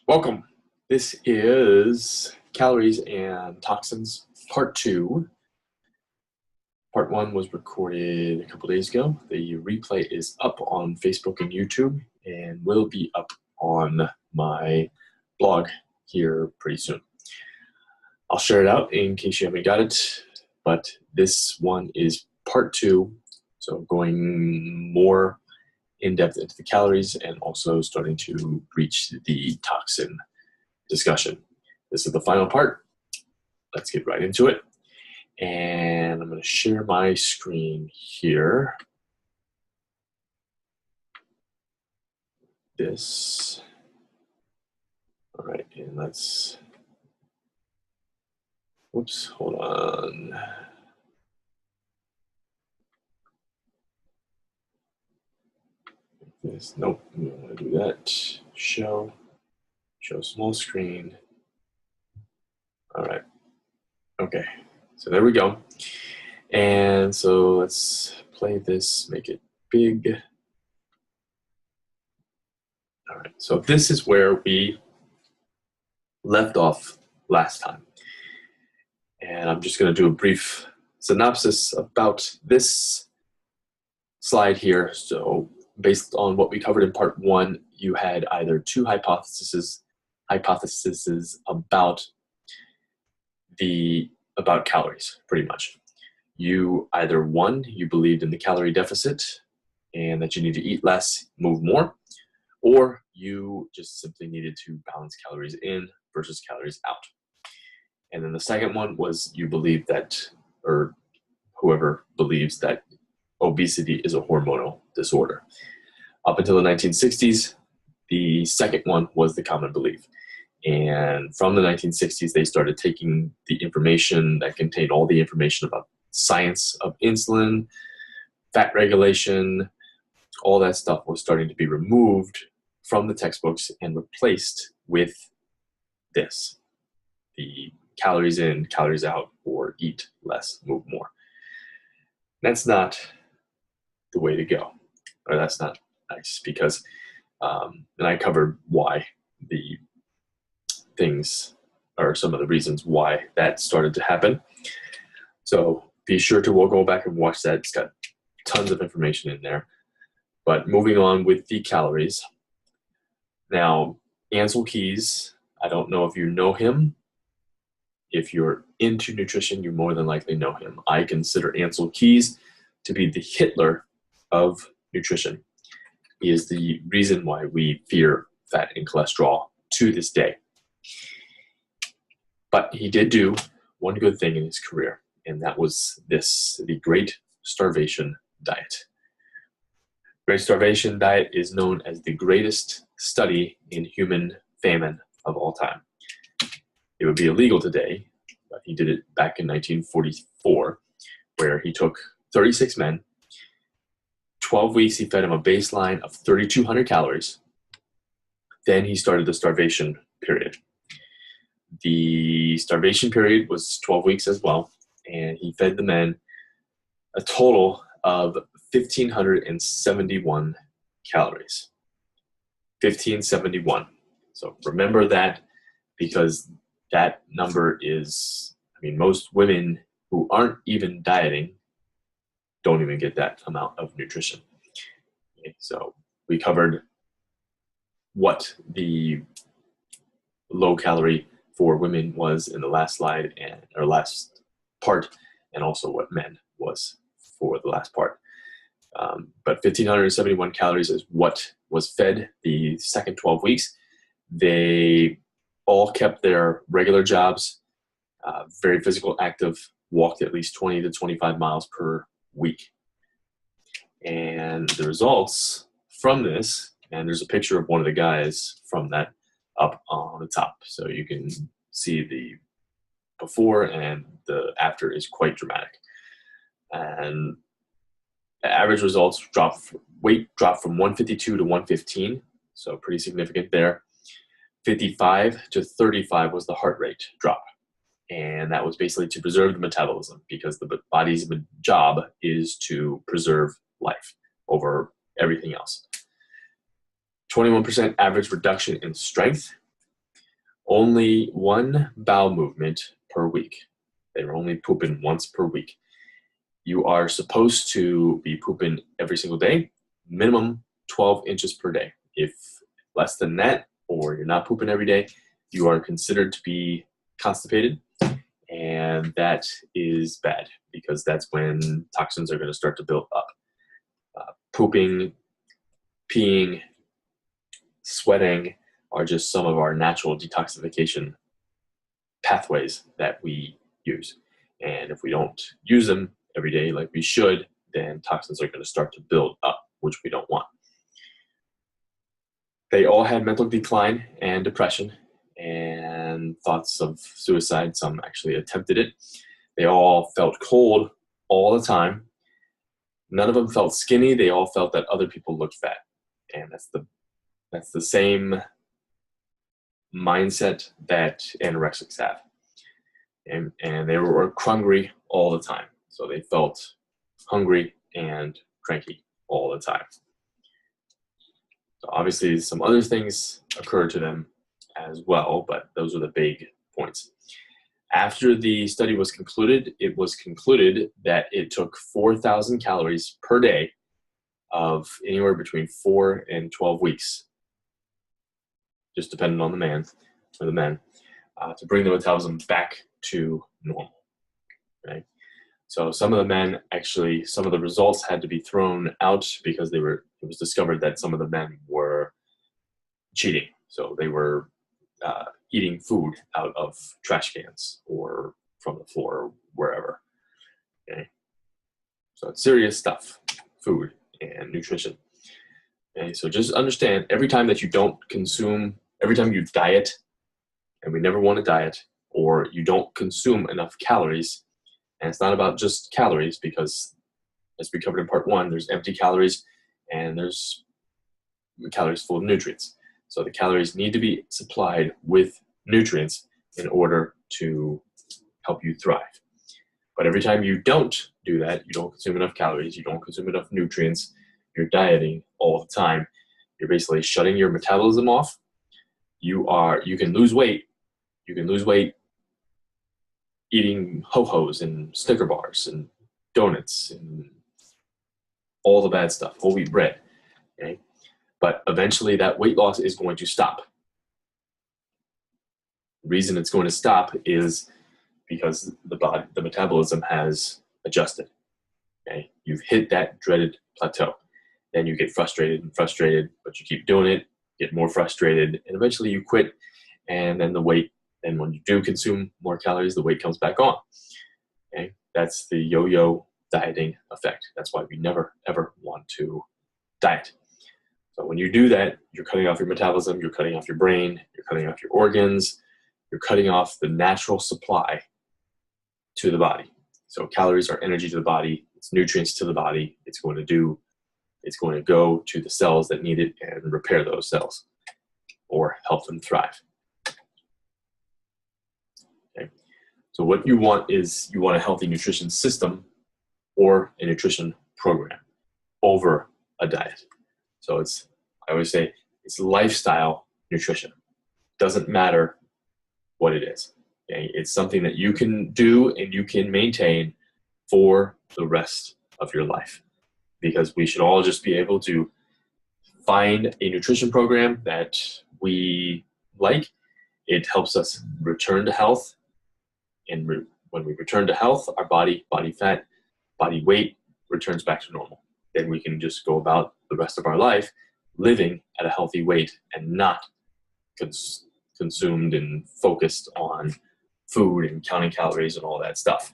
Welcome. This is Calories and Toxins Part 2. Part 1 was recorded a couple days ago. The replay is up on Facebook and YouTube and will be up on my blog here pretty soon. I'll share it out in case you haven't got it, but this one is Part 2, so going more in-depth into the calories and also starting to reach the toxin discussion. This is the final part. Let's get right into it. And I'm going to share my screen here. This. All right, and let's, whoops, hold on. This, nope, we don't want to do that. Show small screen. All right, okay, so there we go. And so let's play this, make it big. All right, so this is where we left off last time. And I'm just going to do a brief synopsis about this slide here. So based on what we covered in part 1, you had either two hypotheses about calories, pretty much. You either, one, you believed in the calorie deficit and that you need to eat less, move more, or you just simply needed to balance calories in versus calories out. And then the second one was you believe that, or whoever believes that obesity is a hormonal disorder. Up until the 1960s, the second one was the common belief. And from the 1960s, they started taking the information that contained all the information about science of insulin, fat regulation, all that stuff was starting to be removed from the textbooks and replaced with this, the calories in, calories out, or eat less, move more. That's not the way to go, or that's not nice, because, and I covered why the things, or some of the reasons why that started to happen. So be sure to go back and watch that. It's got tons of information in there. But moving on with the calories. Now, Ansel Keys, I don't know if you know him. If you're into nutrition, you more than likely know him. I consider Ansel Keys to be the Hitler of nutrition. He is the reason why we fear fat and cholesterol to this day. But he did do one good thing in his career, and that was this, the Great Starvation Diet. Great Starvation Diet is known as the greatest study in human famine of all time. It would be illegal today, but he did it back in 1944, where he took 36 men, 12 weeks he fed them a baseline of 3,200 calories. Then he started the starvation period. The starvation period was 12 weeks as well, and he fed the men a total of 1,571 calories. 1,571. So remember that, because that number is, I mean, most women who aren't even dieting don't even get that amount of nutrition. Okay, so we covered what the low calorie for women was in the last slide, and or last part, and also what men was for the last part. But 1,571 calories is what was fed the second 12 weeks. They all kept their regular jobs, very physical active, walked at least 20 to 25 miles per week. And the results from this, and there's a picture of one of the guys from that up on the top. So you can see the before, and the after is quite dramatic. And the average results weight dropped from 152 to 115, so pretty significant there. 55 to 35 was the heart rate drop. And that was basically to preserve the metabolism, because the body's job is to preserve life over everything else. 21% average reduction in strength, only one bowel movement per week. They were only pooping once per week. You are supposed to be pooping every single day, minimum 12 inches per day. If less than that, or you're not pooping every day, you are considered to be constipated, and that is bad because that's when toxins are going to start to build up. Pooping, peeing, sweating are just some of our natural detoxification pathways that we use. And if we don't use them every day like we should, then toxins are going to start to build up, which we don't want. They all had mental decline and depression and thoughts of suicide. Some actually attempted it. They all felt cold all the time. None of them felt skinny. They all felt that other people looked fat. And that's the same mindset that anorexics have. And they were hungry all the time. So they felt hungry and cranky all the time. So obviously some other things occurred to them as well, but those are the big points. After the study was concluded, it was concluded that it took 4,000 calories per day of anywhere between 4 and 12 weeks, just depending on the man or the men, to bring the metabolism back to normal. Okay? So some of the men, actually, some of the results had to be thrown out because it was discovered that some of the men were cheating. So they were eating food out of trash cans or from the floor or wherever. Okay? So it's serious stuff, food and nutrition. Okay? So just understand, every time that you don't consume, every time you diet, and we never want to diet, or you don't consume enough calories, and it's not about just calories, because as we covered in part 1, there's empty calories and there's calories full of nutrients. So the calories need to be supplied with nutrients in order to help you thrive. But every time you don't do that, you don't consume enough calories, you don't consume enough nutrients, you're dieting all the time, you're basically shutting your metabolism off. You can lose weight. You can lose weight eating ho-hos and Snicker bars and donuts and all the bad stuff, whole wheat bread. Okay? But eventually that weight loss is going to stop. The reason it's going to stop is because the metabolism has adjusted. Okay? You've hit that dreaded plateau. Then you get frustrated and frustrated, but you keep doing it, get more frustrated, and eventually you quit, and then and when you do consume more calories, the weight comes back on. Okay? That's the yo-yo dieting effect. That's why we never, ever want to diet. So when you do that, you're cutting off your metabolism, you're cutting off your brain, you're cutting off your organs, you're cutting off the natural supply to the body. So calories are energy to the body, it's nutrients to the body, it's going to go to the cells that need it and repair those cells or help them thrive. Okay? So what you want is you want a healthy nutrition system or a nutrition program over a diet. So I always say it's lifestyle nutrition. Doesn't matter what it is. Okay? It's something that you can do and you can maintain for the rest of your life. Because we should all just be able to find a nutrition program that we like. It helps us return to health. And when we return to health, our body fat, body weight returns back to normal. Then we can just go about the rest of our life living at a healthy weight and not consumed and focused on food and counting calories and all that stuff.